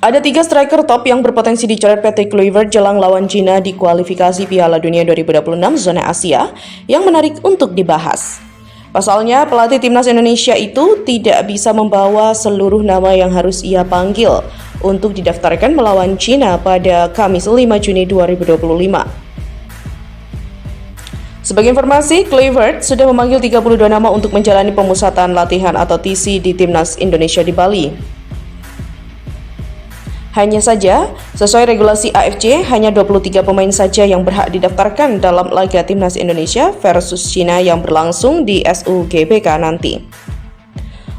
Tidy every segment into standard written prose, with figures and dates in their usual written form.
Ada 3 striker top yang berpotensi dicoret Patrick Kluivert jelang lawan Cina di kualifikasi Piala Dunia 2026 zona Asia yang menarik untuk dibahas. Pasalnya, pelatih timnas Indonesia itu tidak bisa membawa seluruh nama yang harus ia panggil untuk didaftarkan melawan Cina pada Kamis 5 Juni 2025. Sebagai informasi, Kluivert sudah memanggil 32 nama untuk menjalani pemusatan latihan atau TC di timnas Indonesia di Bali. Hanya saja, sesuai regulasi AFC, hanya 23 pemain saja yang berhak didaftarkan dalam laga timnas Indonesia versus Cina yang berlangsung di SUGBK nanti.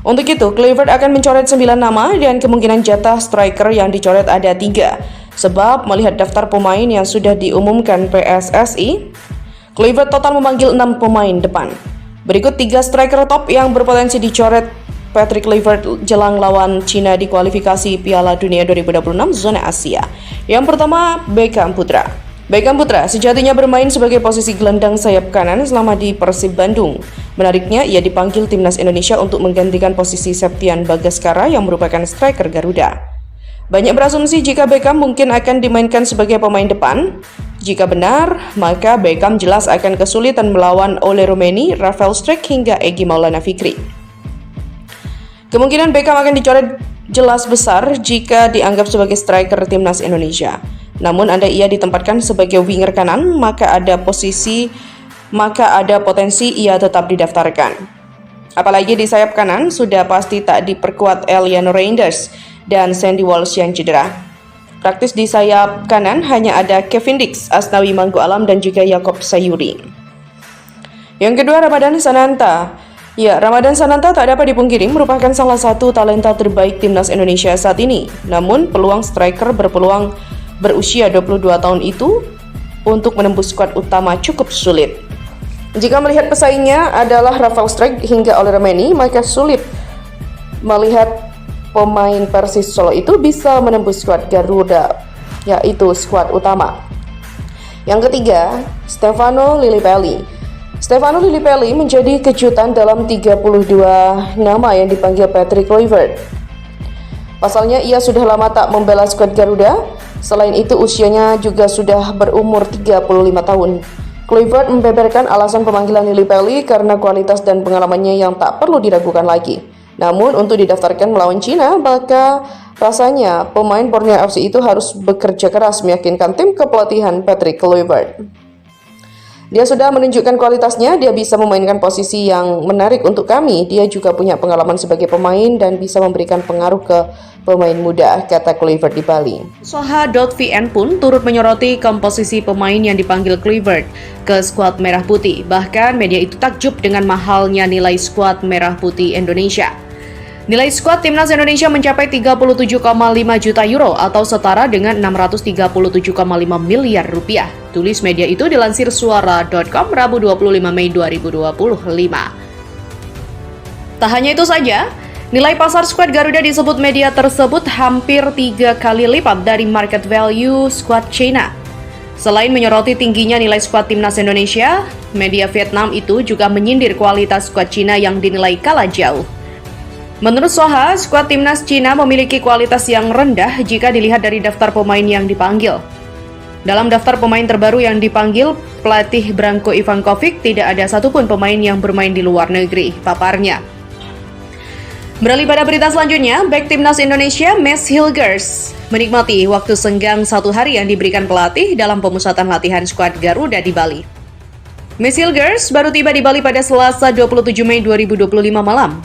Untuk itu, Kluivert akan mencoret 9 nama dan kemungkinan jatah striker yang dicoret ada 3. Sebab melihat daftar pemain yang sudah diumumkan PSSI, Kluivert total memanggil 6 pemain depan. Berikut 3 striker top yang berpotensi dicoret Patrick Kluivert jelang lawan Cina di kualifikasi Piala Dunia 2026 zona Asia. Yang pertama, Beckham Putra. Beckham Putra sejatinya bermain sebagai posisi gelandang sayap kanan selama di Persib Bandung. Menariknya, ia dipanggil timnas Indonesia untuk menggantikan posisi Septian Bagaskara yang merupakan striker Garuda. Banyak berasumsi jika Beckham mungkin akan dimainkan sebagai pemain depan. Jika benar, maka Beckham jelas akan kesulitan melawan Ole Romeni, Rafael Struijk hingga Egy Maulana Fikri. Kemungkinan Beckham akan dicoret jelas besar jika dianggap sebagai striker timnas Indonesia. Namun andai ia ditempatkan sebagai winger kanan, maka ada potensi ia tetap didaftarkan. Apalagi di sayap kanan sudah pasti tak diperkuat Eliano Reinders dan Sandy Walsh yang cedera. Praktis di sayap kanan hanya ada Kevin Dix, Asnawi Mangku Alam dan juga Yaakob Sayuri. Yang kedua, Ramadan Sananta. Ya, Ramadan Sananta tak dapat dipungkiri merupakan salah satu talenta terbaik timnas Indonesia saat ini. Namun, peluang striker berpeluang berusia 22 tahun itu untuk menembus skuad utama cukup sulit. Jika melihat pesaingnya adalah Rafael Struijk hingga Ole Romeni, maka sulit melihat pemain Persis Solo itu bisa menembus skuad Garuda, yaitu skuad utama. Yang ketiga, Stefano Lillipelli. Stefano Lillipelli menjadi kejutan dalam 32 nama yang dipanggil Patrick Kluivert. Pasalnya ia sudah lama tak membela skuad Garuda, selain itu usianya juga sudah berumur 35 tahun. Kluivert membeberkan alasan pemanggilan Lillipelli karena kualitas dan pengalamannya yang tak perlu diragukan lagi. Namun untuk didaftarkan melawan Cina, maka rasanya pemain Borneo FC itu harus bekerja keras meyakinkan tim kepelatihan Patrick Kluivert. Dia sudah menunjukkan kualitasnya, dia bisa memainkan posisi yang menarik untuk kami. Dia juga punya pengalaman sebagai pemain dan bisa memberikan pengaruh ke pemain muda, kata Kluivert di Bali. Soha.vn pun turut menyoroti komposisi pemain yang dipanggil Kluivert ke skuad Merah Putih. Bahkan media itu takjub dengan mahalnya nilai skuad Merah Putih Indonesia. Nilai skuad timnas Indonesia mencapai 37,5 juta euro atau setara dengan 637,5 miliar rupiah. Tulis media itu dilansir suara.com Rabu 25 Mei 2025. Tak hanya itu saja, nilai pasar skuad Garuda disebut media tersebut hampir 3 kali lipat dari market value skuad China. Selain menyoroti tingginya nilai skuad timnas Indonesia, media Vietnam itu juga menyindir kualitas skuad Cina yang dinilai kalah jauh. Menurut Soha, skuad timnas Cina memiliki kualitas yang rendah jika dilihat dari daftar pemain yang dipanggil. Dalam daftar pemain terbaru yang dipanggil, pelatih Branko Ivankovic tidak ada satupun pemain yang bermain di luar negeri, paparnya. Beralih pada berita selanjutnya, bek timnas Indonesia, Mads Hilgers, menikmati waktu senggang 1 hari yang diberikan pelatih dalam pemusatan latihan skuad Garuda di Bali. Mads Hilgers baru tiba di Bali pada Selasa 27 Mei 2025 malam.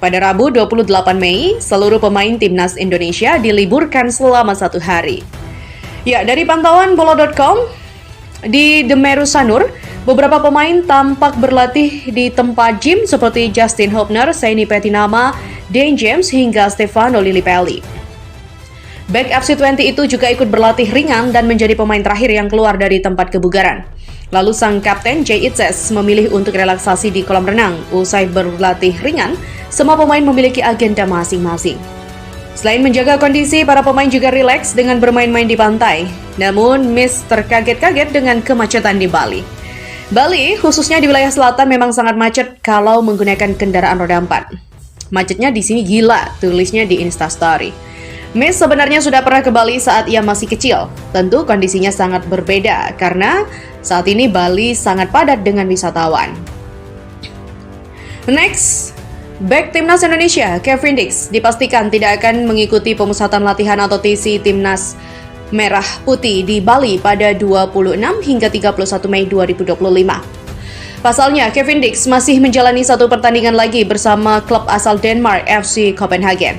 Pada Rabu 28 Mei, seluruh pemain timnas Indonesia diliburkan selama 1 hari. Ya, dari pantauan bola.com, di Demeru Sanur, beberapa pemain tampak berlatih di tempat gym seperti Justin Hubner, Saini Petinama, Dane James, hingga Stefano Lillipelli. Back FC20 itu juga ikut berlatih ringan dan menjadi pemain terakhir yang keluar dari tempat kebugaran. Lalu sang kapten Jay Itzes memilih untuk relaksasi di kolam renang. Usai berlatih ringan, semua pemain memiliki agenda masing-masing. Selain menjaga kondisi, para pemain juga rileks dengan bermain-main di pantai. Namun, Miss terkaget-kaget dengan kemacetan di Bali. Bali, khususnya di wilayah selatan, memang sangat macet kalau menggunakan kendaraan roda 4. Macetnya di sini gila, tulisnya di Instastory. Messi sebenarnya sudah pernah ke Bali saat ia masih kecil. Tentu kondisinya sangat berbeda karena saat ini Bali sangat padat dengan wisatawan. Next, bek Timnas Indonesia, Kevin Dix, dipastikan tidak akan mengikuti pemusatan latihan atau TC Timnas Merah Putih di Bali pada 26 hingga 31 Mei 2025. Pasalnya, Kevin Dix masih menjalani satu pertandingan lagi bersama klub asal Denmark FC Copenhagen.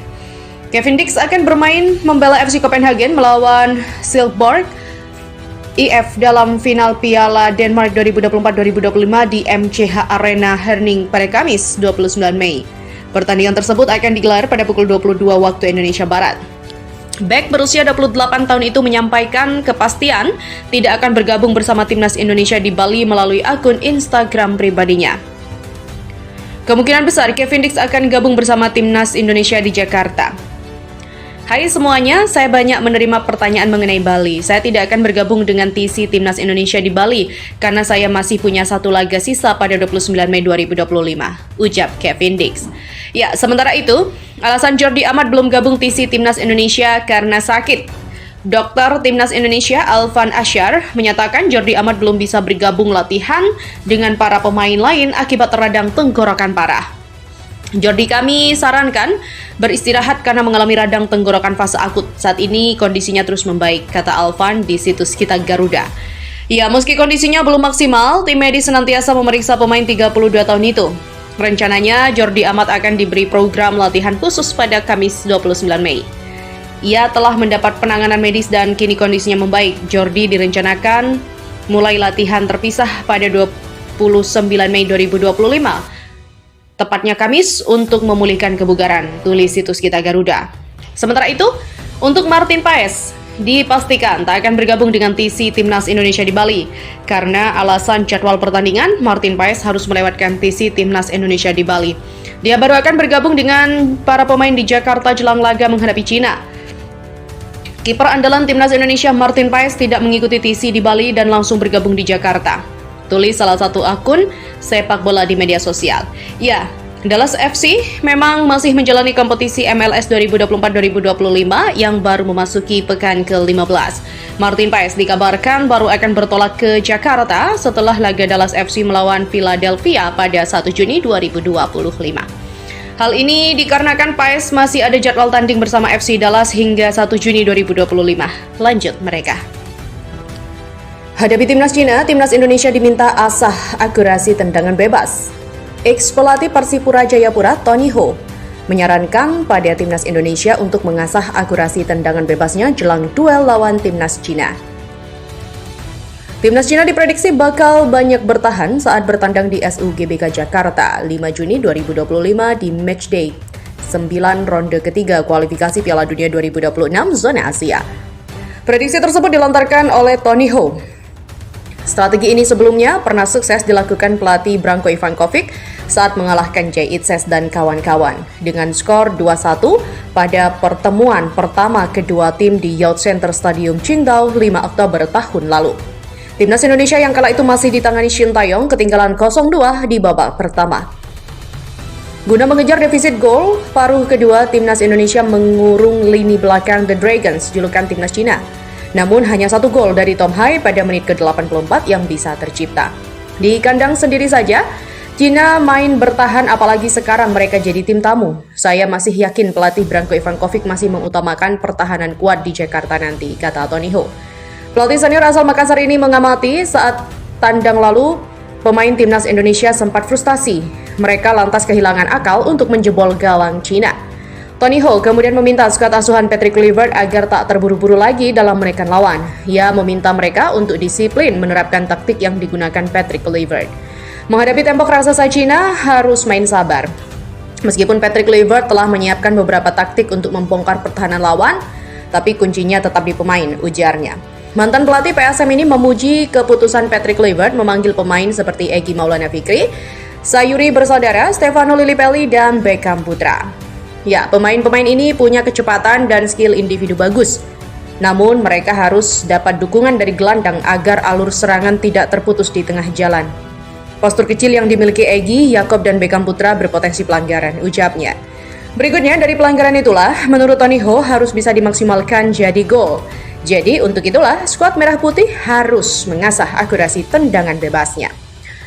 Kevin Dix akan bermain membela FC Copenhagen melawan Silkeborg IF dalam final Piala Denmark 2024-2025 di MCH Arena Herning pada Kamis 29 Mei. Pertandingan tersebut akan digelar pada pukul 22 waktu Indonesia Barat. Bek berusia 28 tahun itu menyampaikan kepastian tidak akan bergabung bersama Timnas Indonesia di Bali melalui akun Instagram pribadinya. Kemungkinan besar Kevin Dix akan gabung bersama Timnas Indonesia di Jakarta. Hai semuanya, saya banyak menerima pertanyaan mengenai Bali. Saya tidak akan bergabung dengan TC Timnas Indonesia di Bali karena saya masih punya satu laga sisa pada 29 Mei 2025, ucap Kevin Dix. Ya, sementara itu, alasan Jordi Amat belum gabung TC Timnas Indonesia karena sakit. Dokter Timnas Indonesia Alvan Asyar menyatakan Jordi Amat belum bisa bergabung latihan dengan para pemain lain akibat radang tenggorokan parah. Jordi kami sarankan beristirahat karena mengalami radang tenggorokan fase akut. Saat ini kondisinya terus membaik, kata Alvan di situs Kita Garuda. Ya, meski kondisinya belum maksimal, tim medis senantiasa memeriksa pemain 32 tahun itu. Rencananya Jordi Amat akan diberi program latihan khusus pada Kamis 29 Mei. Ia telah mendapat penanganan medis dan kini kondisinya membaik. Jordi direncanakan mulai latihan terpisah pada 29 Mei 2025. Tepatnya Kamis untuk memulihkan kebugaran, tulis situs Kita Garuda. Sementara itu, untuk Martin Paes, dipastikan tak akan bergabung dengan TC Timnas Indonesia di Bali. Karena alasan jadwal pertandingan, Martin Paes harus melewatkan TC Timnas Indonesia di Bali. Dia baru akan bergabung dengan para pemain di Jakarta jelang laga menghadapi Cina. Kiper andalan Timnas Indonesia Martin Paes tidak mengikuti TC di Bali dan langsung bergabung di Jakarta, tulis salah satu akun sepak bola di media sosial. Ya, Dallas FC memang masih menjalani kompetisi MLS 2024-2025 yang baru memasuki pekan ke-15. Martin Paes dikabarkan baru akan bertolak ke Jakarta setelah laga Dallas FC melawan Philadelphia pada 1 Juni 2025. Hal ini dikarenakan Paes masih ada jadwal tanding bersama FC Dallas hingga 1 Juni 2025. Lanjut mereka. Hadapi Timnas Cina, Timnas Indonesia diminta asah akurasi tendangan bebas. Ex-pelatih Persipura Jayapura, Tony Ho, menyarankan pada Timnas Indonesia untuk mengasah akurasi tendangan bebasnya jelang duel lawan Timnas Cina. Timnas Cina diprediksi bakal banyak bertahan saat bertandang di SUGBK Jakarta 5 Juni 2025 di matchday 9 ronde ketiga kualifikasi Piala Dunia 2026 zona Asia. Prediksi tersebut dilontarkan oleh Tony Ho. Strategi ini sebelumnya pernah sukses dilakukan pelatih Branko Ivankovic saat mengalahkan Jay Itzes dan kawan-kawan dengan skor 2-1 pada pertemuan pertama kedua tim di Youth Center Stadium Qingdao 5 Oktober tahun lalu. Timnas Indonesia yang kala itu masih ditangani Shin Taeyong ketinggalan 0-2 di babak pertama. Guna mengejar defisit gol, paruh kedua Timnas Indonesia mengurung lini belakang The Dragons, julukan Timnas Cina. Namun hanya satu gol dari Tom Hai pada menit ke-84 yang bisa tercipta. Di kandang sendiri saja, Cina main bertahan apalagi sekarang mereka jadi tim tamu. Saya masih yakin pelatih Branko Ivankovic masih mengutamakan pertahanan kuat di Jakarta nanti, kata Tony Ho. Pelatih senior asal Makassar ini mengamati saat tandang lalu, pemain Timnas Indonesia sempat frustasi. Mereka lantas kehilangan akal untuk menjebol gawang Cina. Tony Ho kemudian meminta skuad asuhan Patrick Kluivert agar tak terburu-buru lagi dalam menekan lawan. Ia meminta mereka untuk disiplin menerapkan taktik yang digunakan Patrick Kluivert. Menghadapi tembok raksasa Cina harus main sabar. Meskipun Patrick Kluivert telah menyiapkan beberapa taktik untuk membongkar pertahanan lawan, tapi kuncinya tetap di pemain, ujarnya. Mantan pelatih PSM ini memuji keputusan Patrick Kluivert memanggil pemain seperti Egy Maulana Fikri, Sayuri Bersaudara, Stefano Lillipelli, dan Beckham Putra. Ya, pemain-pemain ini punya kecepatan dan skill individu bagus. Namun mereka harus dapat dukungan dari gelandang agar alur serangan tidak terputus di tengah jalan. Postur kecil yang dimiliki Egy, Yakob, dan Beckham Putra berpotensi pelanggaran, ucapnya. Berikutnya, dari pelanggaran itulah, menurut Tony Ho harus bisa dimaksimalkan jadi gol. Jadi, untuk itulah, skuad Merah Putih harus mengasah akurasi tendangan bebasnya.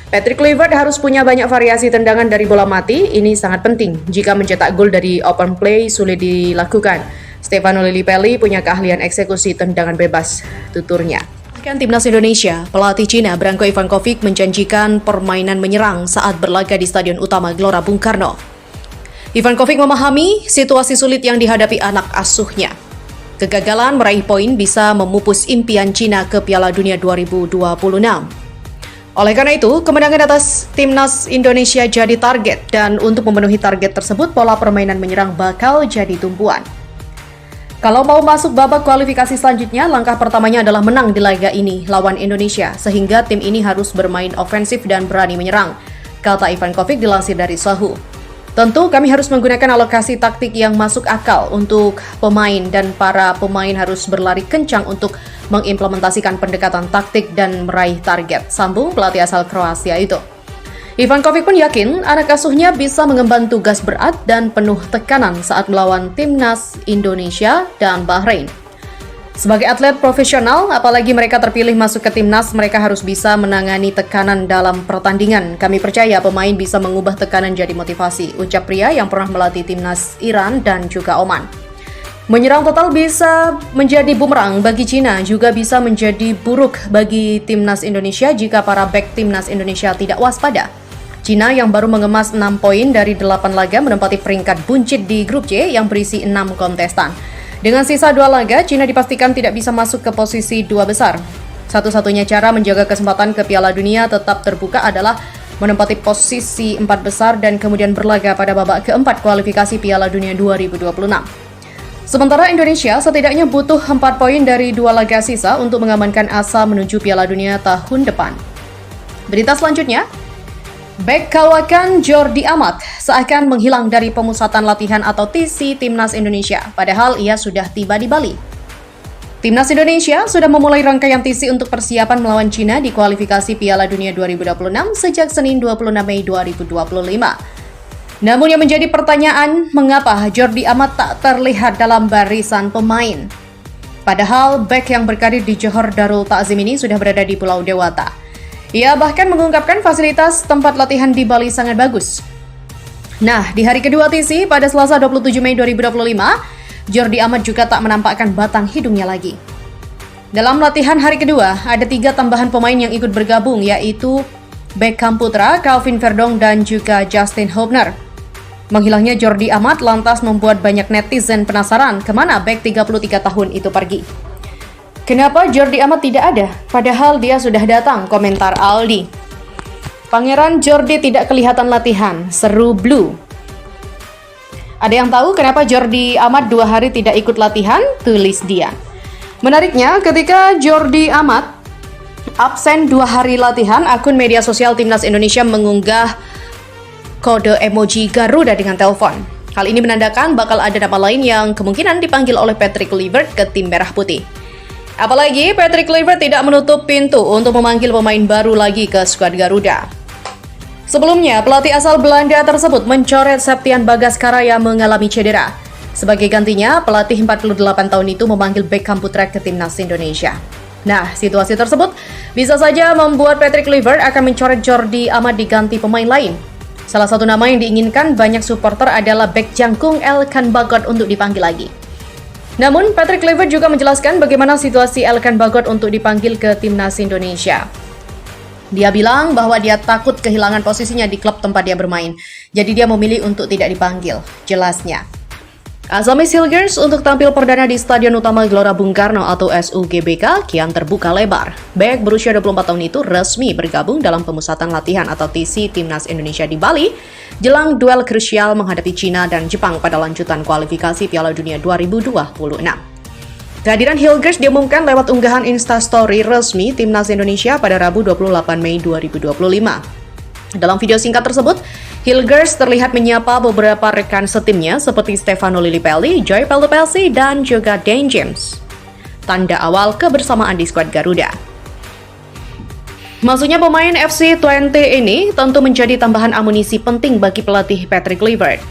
Patrick Kluivert harus punya banyak variasi tendangan dari bola mati, ini sangat penting. Jika mencetak gol dari open play sulit dilakukan. Stefano Lillipelli punya keahlian eksekusi tendangan bebas, tuturnya. Timnas Indonesia, pelatih Cina Branko Ivankovic menjanjikan permainan menyerang saat berlaga di Stadion Utama Gelora Bung Karno. Ivankovic memahami situasi sulit yang dihadapi anak asuhnya. Kegagalan meraih poin bisa memupus impian Cina ke Piala Dunia 2026. Oleh karena itu, kemenangan atas Timnas Indonesia jadi target, dan untuk memenuhi target tersebut, pola permainan menyerang bakal jadi tumpuan. Kalau mau masuk babak kualifikasi selanjutnya, langkah pertamanya adalah menang di laga ini lawan Indonesia, sehingga tim ini harus bermain ofensif dan berani menyerang, kata Ivankovic dilansir dari Yahoo. Tentu kami harus menggunakan alokasi taktik yang masuk akal untuk pemain, dan para pemain harus berlari kencang untuk mengimplementasikan pendekatan taktik dan meraih target, sambung pelatih asal Kroasia itu. Ivankovic pun yakin anak asuhnya bisa mengemban tugas berat dan penuh tekanan saat melawan Timnas Indonesia dan Bahrain. Sebagai atlet profesional, apalagi mereka terpilih masuk ke Timnas, mereka harus bisa menangani tekanan dalam pertandingan. Kami percaya pemain bisa mengubah tekanan jadi motivasi, ucap pria yang pernah melatih Timnas Iran dan juga Oman. Menyerang total bisa menjadi bumerang bagi Cina, juga bisa menjadi buruk bagi Timnas Indonesia jika para bek Timnas Indonesia tidak waspada. Cina yang baru mengemas 6 poin dari 8 laga menempati peringkat buncit di grup C yang berisi 6 kontestan. Dengan sisa 2 laga, Cina dipastikan tidak bisa masuk ke posisi 2 besar. Satu-satunya cara menjaga kesempatan ke Piala Dunia tetap terbuka adalah menempati posisi 4 besar dan kemudian berlaga pada babak keempat kualifikasi Piala Dunia 2026. Sementara Indonesia setidaknya butuh 4 poin dari 2 laga sisa untuk mengamankan asa menuju Piala Dunia tahun depan. Berita selanjutnya, bek kawakan Jordi Amat seakan menghilang dari pemusatan latihan atau TC Timnas Indonesia, padahal ia sudah tiba di Bali. Timnas Indonesia sudah memulai rangkaian TC untuk persiapan melawan Cina di kualifikasi Piala Dunia 2026 sejak Senin 26 Mei 2025. Namun yang menjadi pertanyaan, mengapa Jordi Amat tak terlihat dalam barisan pemain? Padahal bek yang berkarir di Johor Darul Ta'zim ini sudah berada di Pulau Dewata. Ia bahkan mengungkapkan fasilitas tempat latihan di Bali sangat bagus. Nah, di hari kedua TC pada Selasa 27 Mei 2025, Jordi Amat juga tak menampakkan batang hidungnya lagi. Dalam latihan hari kedua, ada 3 tambahan pemain yang ikut bergabung, yaitu Beckham Putra, Calvin Verdong, dan juga Justin Hubner. Menghilangnya Jordi Amat lantas membuat banyak netizen penasaran kemana bek 33 tahun itu pergi. Kenapa Jordi Amat tidak ada? Padahal dia sudah datang, komentar Aldi. Pangeran Jordi tidak kelihatan latihan, seru Blue. Ada yang tahu kenapa Jordi Amat 2 hari tidak ikut latihan? Tulis dia. Menariknya, ketika Jordi Amat absen 2 hari latihan, akun media sosial Timnas Indonesia mengunggah kode emoji Garuda dengan telepon. Hal ini menandakan bakal ada nama lain yang kemungkinan dipanggil oleh Patrick Kluivert ke tim Merah Putih. Apalagi Patrick Kluivert tidak menutup pintu untuk memanggil pemain baru lagi ke skuad Garuda. Sebelumnya, pelatih asal Belanda tersebut mencoret Septian Bagaskara yang mengalami cedera. Sebagai gantinya, pelatih 48 tahun itu memanggil Beckham Putra ke Timnas Indonesia. Nah, situasi tersebut bisa saja membuat Patrick Kluivert akan mencoret Jordi Amat diganti pemain lain. Salah satu nama yang diinginkan banyak supporter adalah bek jangkung Elkan Bagot untuk dipanggil lagi. Namun, Patrick Kluivert juga menjelaskan bagaimana situasi Elkan Bagot untuk dipanggil ke Timnas Indonesia. Dia bilang bahwa dia takut kehilangan posisinya di klub tempat dia bermain. Jadi dia memilih untuk tidak dipanggil, jelasnya. Azamis Hilgers untuk tampil perdana di Stadion Utama Gelora Bung Karno atau SUGBK kian terbuka lebar. Bek berusia 24 tahun itu resmi bergabung dalam pemusatan latihan atau TC Timnas Indonesia di Bali jelang duel krusial menghadapi Cina dan Jepang pada lanjutan kualifikasi Piala Dunia 2026. Kehadiran Hilgers diumumkan lewat unggahan Instastory resmi Timnas Indonesia pada Rabu 28 Mei 2025. Dalam video singkat tersebut, Hilgers terlihat menyapa beberapa rekan setimnya seperti Stefano Lillipelli, Joy Pelupelsi, dan juga Dan James. Tanda awal kebersamaan di skuad Garuda. Masuknya pemain FC20 ini tentu menjadi tambahan amunisi penting bagi pelatih Patrick Kluivert.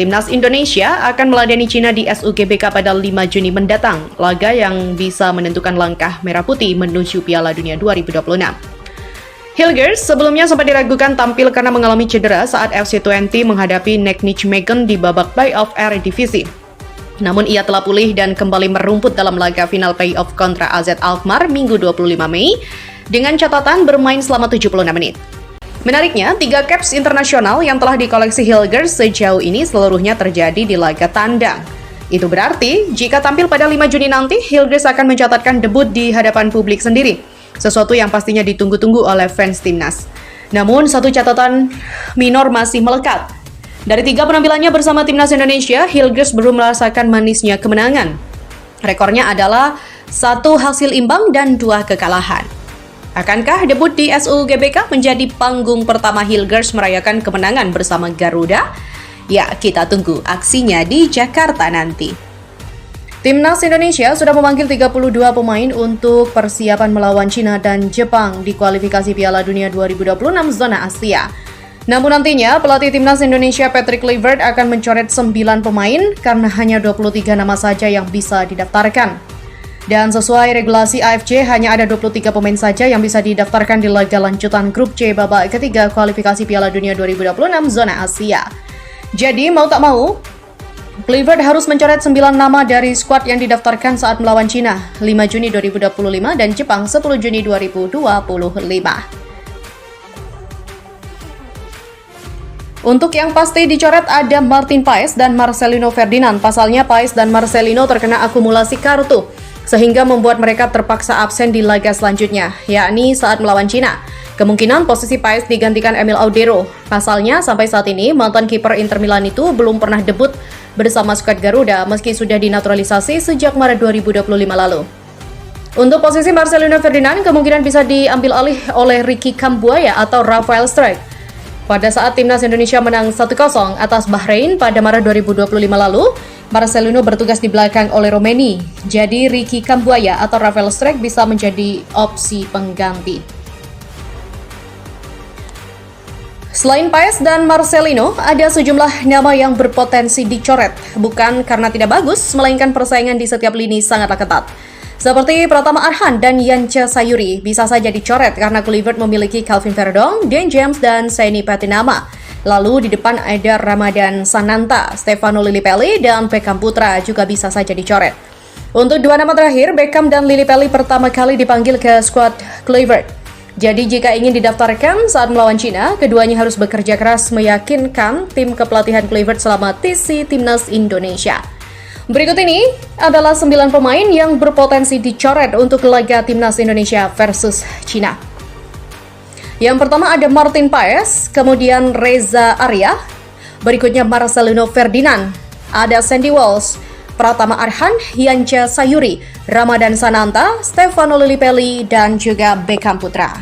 Timnas Indonesia akan meladeni Cina di SUGBK pada 5 Juni mendatang, laga yang bisa menentukan langkah Merah Putih menuju Piala Dunia 2026. Hilgers sebelumnya sempat diragukan tampil karena mengalami cedera saat FC20 menghadapi NEC Nijmegen di babak playoff Eredivisie. Namun ia telah pulih dan kembali merumput dalam laga final playoff kontra AZ Alkmaar Minggu 25 Mei dengan catatan bermain selama 76 menit. Menariknya, 3 caps internasional yang telah dikoleksi Hilgers sejauh ini seluruhnya terjadi di laga tandang. Itu berarti, jika tampil pada 5 Juni nanti, Hilgers akan mencatatkan debut di hadapan publik sendiri, sesuatu yang pastinya ditunggu-tunggu oleh fans timnas. Namun, satu catatan minor masih melekat. Dari 3 penampilannya bersama timnas Indonesia, Hilgers belum merasakan manisnya kemenangan. Rekornya adalah 1 hasil imbang dan 2 kekalahan. Akankah debut di SUGBK menjadi panggung pertama Hilgers merayakan kemenangan bersama Garuda? Ya, kita tunggu aksinya di Jakarta nanti. Timnas Indonesia sudah memanggil 32 pemain untuk persiapan melawan Cina dan Jepang di kualifikasi Piala Dunia 2026 zona Asia. Namun nantinya, pelatih Timnas Indonesia Patrick Kluivert akan mencoret 9 pemain karena hanya 23 nama saja yang bisa didaftarkan. Dan sesuai regulasi AFC, hanya ada 23 pemain saja yang bisa didaftarkan di laga lanjutan grup C babak ketiga kualifikasi Piala Dunia 2026 zona Asia. Jadi, mau tak mau, Kluivert harus mencoret 9 nama dari skuad yang didaftarkan saat melawan Cina 5 Juni 2025 dan Jepang 10 Juni 2025. Untuk yang pasti dicoret ada Martin Paes dan Marcelino Ferdinand. Pasalnya Paes dan Marcelino terkena akumulasi kartu, sehingga membuat mereka terpaksa absen di laga selanjutnya, yakni saat melawan Cina. Kemungkinan posisi Paes digantikan Emil Audero. Pasalnya, sampai saat ini, mantan kiper Inter Milan itu belum pernah debut bersama skuad Garuda meski sudah dinaturalisasi sejak Maret 2025 lalu. Untuk posisi Marcelino Ferdinand, kemungkinan bisa diambil alih oleh Ricky Kambuaya atau Rafael Struijk. Pada saat Timnas Indonesia menang 1-0 atas Bahrain pada Maret 2025 lalu, Marcelino bertugas di belakang oleh Romeni. Jadi Ricky Kambuaya atau Rafael Struijk bisa menjadi opsi pengganti. Selain Paes dan Marcelino, ada sejumlah nama yang berpotensi dicoret, bukan karena tidak bagus, melainkan persaingan di setiap lini sangatlah ketat. Seperti Pratama Arhan dan Yance Sayuri bisa saja dicoret karena Kluivert memiliki Calvin Verdong, Dan James, dan Seni Patinama. Lalu di depan ada Ramadan Sananta, Stefano Lillipelli, dan Beckham Putra juga bisa saja dicoret. Untuk 2 nama terakhir, Beckham dan Lillipelli pertama kali dipanggil ke skuad Kluivert. Jadi jika ingin didaftarkan saat melawan Cina, keduanya harus bekerja keras meyakinkan tim kepelatihan Kluivert selama TC Timnas Indonesia. Berikut ini adalah 9 pemain yang berpotensi dicoret untuk laga Timnas Indonesia versus Cina. Yang pertama ada Martin Paes, kemudian Reza Arya, berikutnya Marcelino Ferdinand, ada Sandy Walsh, Pratama Arhan, Yance Sayuri, Ramadan Sananta, Stefano Lillipelli, dan juga Beckham Putra.